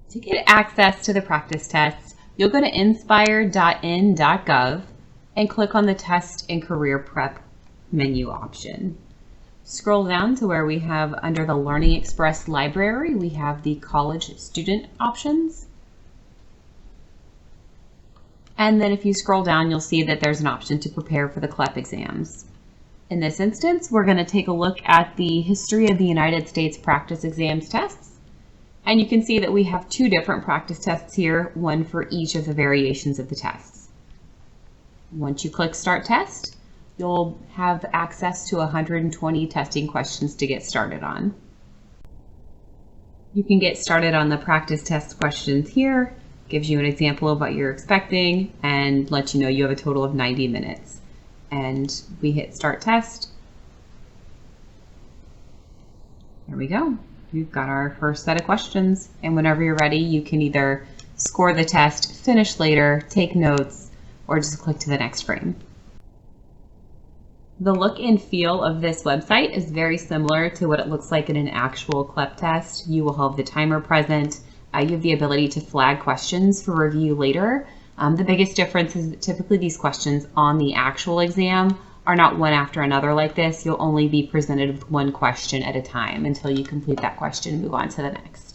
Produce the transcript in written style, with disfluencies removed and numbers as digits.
To get access to the practice tests, you'll go to inspire.in.gov and click on the Test and Career Prep menu option. Scroll down to where we have under the Learning Express library, we have the college student options. And then if you scroll down, you'll see that there's an option to prepare for the CLEP exams. In this instance, we're going to take a look at the history of the United States practice exams tests. And you can see that we have two different practice tests here, one for each of the variations of the tests. Once you click Start Test, you'll have access to 120 testing questions to get started on. You can get started on the practice test questions here, gives you an example of what you're expecting, and lets you know you have a total of 90 minutes. And we hit Start Test. There we go. We've got our first set of questions, and whenever you're ready, you can either score the test, finish later, take notes, or just click to the next frame. The look and feel of this website is very similar to what it looks like in an actual CLEP test. You will have the timer present. You have the ability to flag questions for review later. The biggest difference is that typically these questions on the actual exam are not one after another like this. You'll only be presented with one question at a time until you complete that question and move on to the next.